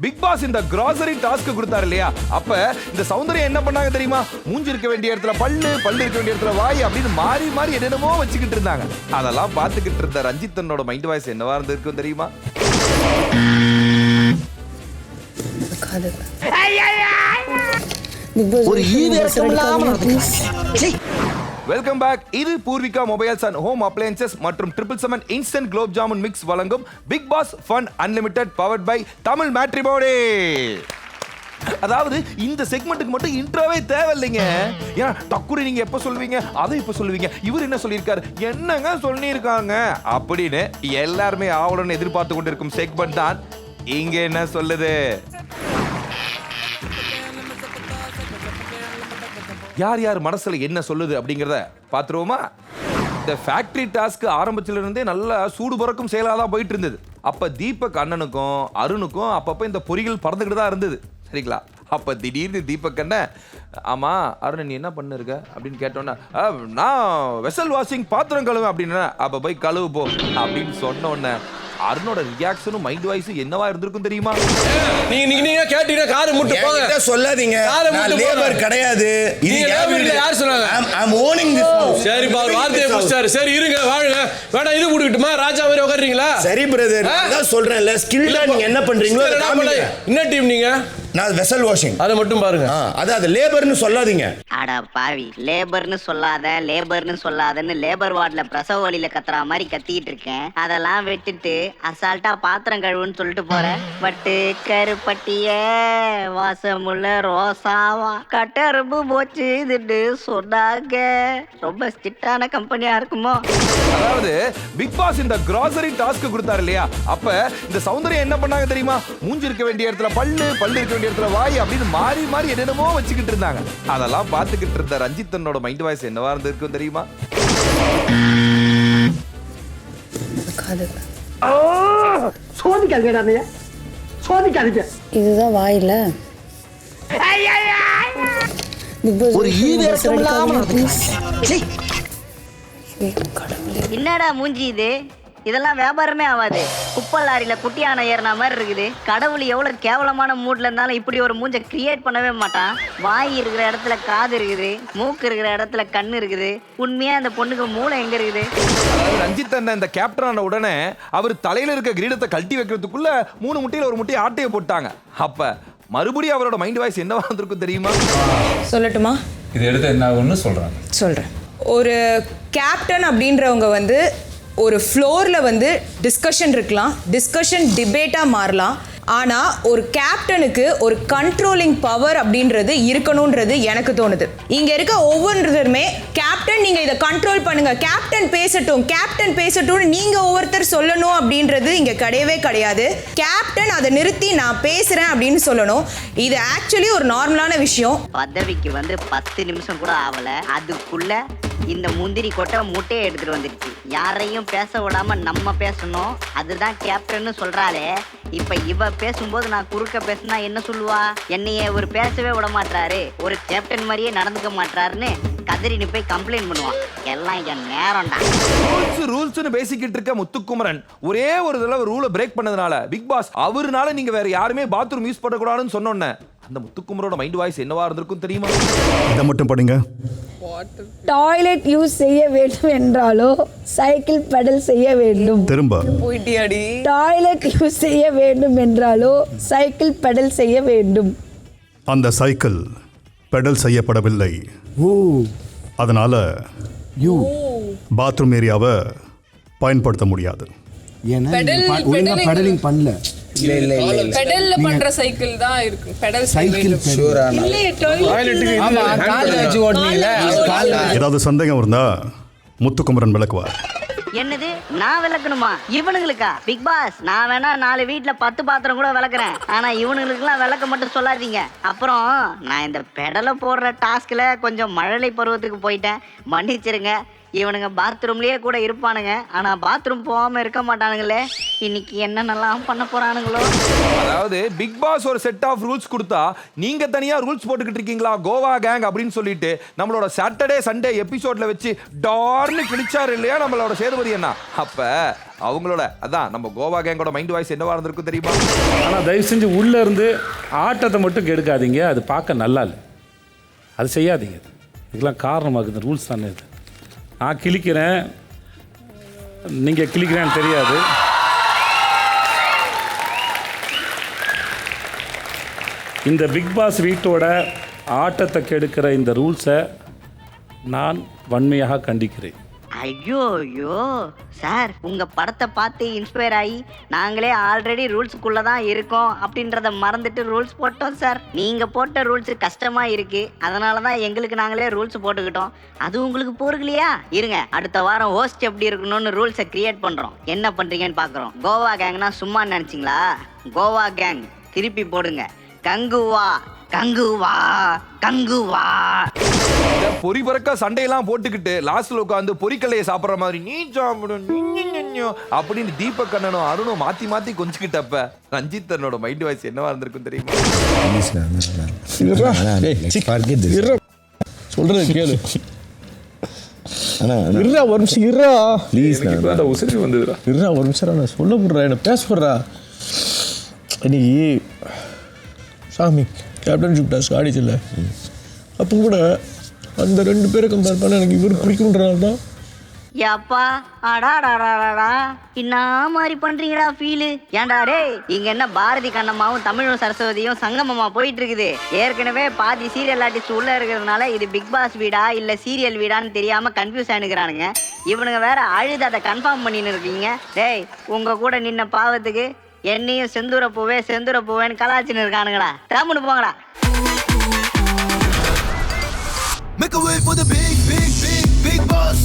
Big pass இந்த grocery task கொடுத்தாரு இல்லையா, அப்ப இந்த சௌந்தர்யா என்ன பண்ணாங்க தெரியுமா? மூஞ்சி இருக்க வேண்டிய இடத்துல பல்லு, பல்லு இருக்க வேண்டிய இடத்துல வாய் அப்படின்னு மாறி மாறி என்னென்னமோ வச்சுக்கிட்டு இருந்தாங்க. அதெல்லாம் பார்த்துக்கிட்டு இருந்த ரஞ்சித்தனோட மைண்ட் வாய்ஸ் என்னவா இருந்திருக்கும் தெரியுமா? Welcome back. இது Poorvika mobiles and home appliances மற்றும் 777 இன்ஸ்டன்ட் குலோப் ஜாமுன் மிக்ஸ் வழங்கும் big boss fun unlimited powered by Tamil matrimony. அதாவது இந்த செக்மெண்ட்டுக்கு மட்டும் இன்ட்ரோவே தேவையில்லைங்க. ஏன்னா டக்குனு நீங்க எப்ப சொல்வீங்க, அதை இப்ப சொல்லுவீங்க, இவர் என்ன சொல்லியிருக்காரு, என்னங்க சொல்லியிருக்காங்க அப்படின்னு எல்லாருமே ஆவலுடன் எதிர்பார்த்து கொண்டிருக்கும் செக்மெண்ட் தான் இங்க என்ன சொல்லுது. யார் யார் மனசுல என்ன சொல்லுது அப்படிங்கறத பாத்துருவோமா? இந்த ஃபேக்டரி டாஸ்க் ஆரம்பத்துல இருந்தே நல்லா சூடு பறக்கும் செயலா தான் போயிட்டு இருந்தது. அப்ப தீபக் அண்ணனுக்கும் அருணுக்கும் அப்பப்ப இந்த பொறிகள் பறந்துகிட்டு தான் இருந்தது, சரிங்களா? அப்ப திடீர்னு தீபக் அண்ணன், ஆமா அருண் நீ என்ன பண்ணிருக்க அப்படின்னு கேட்டோன்னா, நான் வெசல் வாஷிங் பாத்திரம் கழுவு அப்படின்னு. அப்ப போய் கழுவு போ அப்படின்னு சொன்ன உடனே அருணோட ரியாக்ஷனும் மைண்ட் வாய்ஸும் என்னவா இருந்திருக்கும் தெரியுமா? நீங்க கேட்டீங்க காரை முட்டு போங்க சொல்லாதீங்க. நான் லேபர் கிடையாது. இது லேபர் யார் சொன்னாங்க? ஐ அம் ஓனிங் திஸ் ஹவுஸ். சரி பா, வார்த்தையை புடிச்சாரு. சரி இருங்க வாழுங்க. வேணா இது குடிக்கட்டுமா? ராஜா மாதிரி உட்கார்றீங்களா? சரி பிரதர், நான் சொல்றேன்ல ஸ்கில்டா நீங்க என்ன பண்றீங்களோ அதை காமிங்க. என்ன டீம் நீங்க? நான் வெசல் வாஷிங். அதை மட்டும் பாருங்க. அது லேபர்னு சொல்லாதீங்க. அட பாவி, லேபர்னு சொல்லாத லேபர்னு சொல்லாதன்னு லேபர் வார்டுல பிரசவ வழியில கத்துற மாதிரி கத்திட்டு இருக்கேன். அதெல்லாம் விட்டுட்டு அசால்ட்டா பாத்திரம் கழுவுன்னு சொல்லிட்டு போறேன். பட்டு கருப்பட்டிய வாசமுள்ள ரோசாவா கட்டரும்பு போச்சு இதுன்னு சொன்னாங்க. ரொம்ப ஸ்ட்ரிக்டான கம்பெனியா இருக்குமோ? அதாவது பிக் பாஸ் இந்த கிராசரி டாஸ்க் கொடுத்தாரு இல்லையா, அப்ப இந்த சௌந்தர்யா என்ன பண்ணாங்க தெரியுமா? மூஞ்சி இருக்க வேண்டிய இடத்துல பல்லு, பல்லு இருக்க வேண்டிய இடத்துல வாய் அப்படின்னு மாறி மாறி என்னென்னமோ வச்சுக்கிட்டு இருந்தாங்க. அதெல்லாம் பார்த்துக்கிட்டு இருந்த ரஞ்சித்தனோட மைண்ட் வாய்ஸ் என்னவா இருந்திருக்கும் தெரியுமா? இதுதான் வாயில ஒரு என்னடா மூஞ்சி இது? இதெல்லாம் வியாபாரமே ஆகாது. குப்பை லாரியில குட்டியான ஏறின மாதிரி இருக்குது. கடவுள் எவ்வளவு கேவலமான மூட்ல இருந்தாலும் இப்படி ஒரு மூஞ்ச கிரியேட் பண்ணவே மாட்டான். வாய் இருக்கிற இடத்துல காது இருக்குது, மூக்கு இருக்கிற இடத்துல கண்ணு இருக்குது. உண்மையா அந்த பொண்ணுக்கு மூளை எங்க இருக்குது? ரஞ்சித் அண்ணன் இந்த கேப்டனான உடனே அவர் தலையில இருக்க கிரீடத்தை கழட்டி வைக்கிறதுக்குள்ள 3 முட்டையில ஒரு முட்டையை ஆட்டையை போட்டாங்க. அப்ப மறுபடியும் அவரோட மைண்ட் வாய்ஸ் என்னவா இருந்திருக்கும் தெரியுமா? சொல்லட்டுமா? இது எடுத்து என்ன ஆகும்னு சொல்றேன். ஒரு கேப்டன் அப்படின்றவங்க வந்து ஒரு ஃப்ளோரில் வந்து டிஸ்கஷன் இருக்கலாம், டிஸ்கஷன் டிபேட்டாக மாறலாம். ஆனால் ஒரு கேப்டனுக்கு ஒரு கண்ட்ரோலிங் பவர் அப்படின்றது இருக்கணுன்றது எனக்கு தோணுது. இங்கே இருக்க ஒவ்வொருத்தருமே கேப்டன் நீங்கள் இதை கண்ட்ரோல் பண்ணுங்க, கேப்டன் பேசட்டும் நீங்கள் ஒவ்வொருத்தர் சொல்லணும் அப்படின்றது இங்கே கிடையவே கிடையாது. கேப்டன் அதை நிறுத்தி நான் பேசுகிறேன் அப்படின்னு சொல்லணும். இது ஆக்சுவலி ஒரு நார்மலான விஷயம். பதவிக்கு வந்து 10 நிமிஷம் கூட ஆகல, அதுக்குள்ள இந்த முந்திரி கொட்டை முட்டையை எடுத்துட்டு வந்துருச்சு. யாரையும் பேச விடாம நம்ம பேசணும், அதுதான் கேப்டன்னு சொல்றாளே. இப்ப இவ பேசும்போது நான் குறுக்க பேசினா என்ன சொல்லுவா? என்னைய ஒரு பேசவே விட மாட்டாரு, ஒரு கேப்டன் மாதிரியே நடந்துக்க மாட்டாருன்னு கதறினு போய் கம்ப்ளைண்ட் பண்ணுவான். எல்லாம் என் நேரம்டா. ரூல்ஸ்னு பேசிக்கிட்டு இருக்க முத்துக்குமரன் ஒரே ஒரு தடவை ரூலை பிரேக் பண்ணதுனால பிக் பாஸ் அவருனால நீங்க வேற யாருமே பாத்ரூம் யூஸ் பண்ணக்கூடாதுன்னு சொன்னோன்னே அந்த முத்துக்குமரோட மைண்ட் வாய்ஸ் என்னவா இருந்திருக்கும் தெரியுமா? இதை மட்டும் படிங்க. டாய்லெட் யூஸ் செய்ய வேண்டும் என்றாலோ சைக்கிள் பெடல் செய்ய வேண்டும். திரும்ப போயிட்டியாடி? டாய்லெட் யூஸ் செய்ய வேண்டும் என்றாலோ சைக்கிள் பெடல் செய்ய வேண்டும். அந்த சைக்கிள் பெடல் செய்யப்படவில்லை. அதனால பாத்ரூம் ஏரியாவை பயன்படுத்த முடியாது. பெடலிங் பண்ணல. பெடல்ல பண்ற சைக்கிள் தான் இருக்கு. பெடல் சைக்கிள் ஏதாவது சந்தேகம் இருந்தா முத்துக்குமரன் விளக்குவார். என்னது நான் விளக்கணுமா இவனுங்களுக்கா? பிக் பாஸ், நான் வேணா 4 வீட்டுல 10 பாத்திரம் கூட விளக்குறேன், ஆனா இவனுங்களுக்குலாம் விளக்க மட்டும் சொல்லாதீங்க. அப்புறம் நான் இந்த பெடலை போடுற டாஸ்க்ல கொஞ்சம் மழலை பருவத்துக்கு போயிட்டேன், மன்னிச்சிருங்க. இவனுங்க பாத்ரூம்லயே கூட இருப்பானுங்க, ஆனா பாத்ரூம் போகாம இருக்க மாட்டானுங்களே. இன்னைக்கு என்னென்னலாம் பண்ண போறானுங்களோ. அதாவது பிக் பாஸ் ஒரு செட் ஆஃப் ரூல்ஸ் கொடுத்தா நீங்க தனியா ரூல்ஸ் போட்டுக்கிட்டு இருக்கீங்களா கோவா கேங் அப்படின்னு சொல்லிட்டு நம்மளோட சாட்டர்டே சண்டே எபிசோட்ல வச்சு டார்னு கிழிச்சாரு இல்லையா நம்மளோட சேதுபதி அண்ணா. அப்ப அவங்களோட அதான் நம்ம கோவா கேங்கோட மைண்ட் வாய்ஸ் என்னவா இருந்திருக்கும் தெரியுமா? ஆனால் தயவு செஞ்சு உள்ளே இருந்து ஆட்டத்தை மட்டும் கெடுக்காதீங்க. அது பார்க்க நல்லா இல்லை, அது செய்யாதீங்க. இதுக்கெல்லாம் காரணமாகுது ரூல்ஸ் தானே. இது நான் கிழிக்கிறேன், நீங்கள் கிழிக்கிறேன்னு தெரியாது. இந்த பிக் பாஸ் வீட்டோட ஆட்டத்தை கெடுக்கிற இந்த ரூல்ஸை நான் வன்மையாக கண்டிக்கிறேன். ஐயோ ஐயோ சார், உங்க படத்தை பார்த்து இன்ஸ்பயர் ஆகி நாங்களே ஆல்ரெடி ரூல்ஸ்க்குள்ள தான் இருக்கோம் அப்படின்றத மறந்துட்டு ரூல்ஸ் போட்டோம் சார். நீங்க போட்ட ரூல்ஸ் கஷ்டமா இருக்கு, அதனால தான் எங்களுக்கு நாங்களே ரூல்ஸ் போட்டுக்கிட்டோம். அது உங்களுக்கு பொறுக்கலையா? இருங்க, அடுத்த வாரம் ஹோஸ்ட் எப்படி இருக்கணும்னு ரூல்ஸை கிரியேட் பண்றோம். என்ன பண்றீங்கன்னு பாக்குறோம். கோவா கேங்னா சும்மா நினைச்சிங்களா? கோவா கேங் திருப்பி போடுங்க, கங்குவா கங்குவா கங்குவா. பொறி பறக்க சண்டையெல்லாம் போட்டுக்கிட்டு லாஸ்ட்ல உட்காந்து பொறிக்கல்லையை சாப்பிட்ற மாதிரி நீ சாப்பிடு அப்படின்னு தீபக் அண்ணனும் அருணும் மாத்தி மாத்தி கொஞ்சிக்கிட்டப்ப ரஞ்சித் தன்னோட மைண்ட் வாய்ஸ் என்னவா இருந்திருக்கும் தெரியுமா? சொல்றது கேளு. ஒரு நிமிஷம் ப்ளீஸ். ஒரு நிமிஷம் நான் சொல்ல போடுறா, என்ன பேச போடுறா. இன்னைக்கு சாமி கேப்டன்ஷிப் டாஸ்க் ஆடிச்சில்ல, அப்போ கூட அந்த 2 பேரை கம்பேர் பண்ண எனக்கு இவர் பிடிக்கும்ன்றால் தான். யாப்பா அடாடாடாடா, என்ன மாதிரி பண்றீங்கடா ஃபீலு? ஏன்டா டே, இங்க என்ன பாரதி கண்ணம்மாவும் தமிழும் சரஸ்வதியும் சங்கமமா போயிட்டு இருக்குது. ஏற்கனவே பாதி சீரியல் ஆர்டிஸ்ட் உள்ள இருக்கிறதுனால இது பிக் பாஸ் வீடா இல்ல சீரியல் வீடான்னு தெரியாம கன்ஃபியூஸ் ஆனுக்கிறானுங்க. இவனுங்க வேற அழுது அதை கன்ஃபார்ம் பண்ணின்னு இருக்கீங்க. டேய், உங்க கூட நின்ன பாவத்துக்கு என்னையும் செந்தூர பூவேன்னு கலாச்சின்னு இருக்கானுங்கடா. தம்முன்னு போங்கடா. Make a way for the big boss.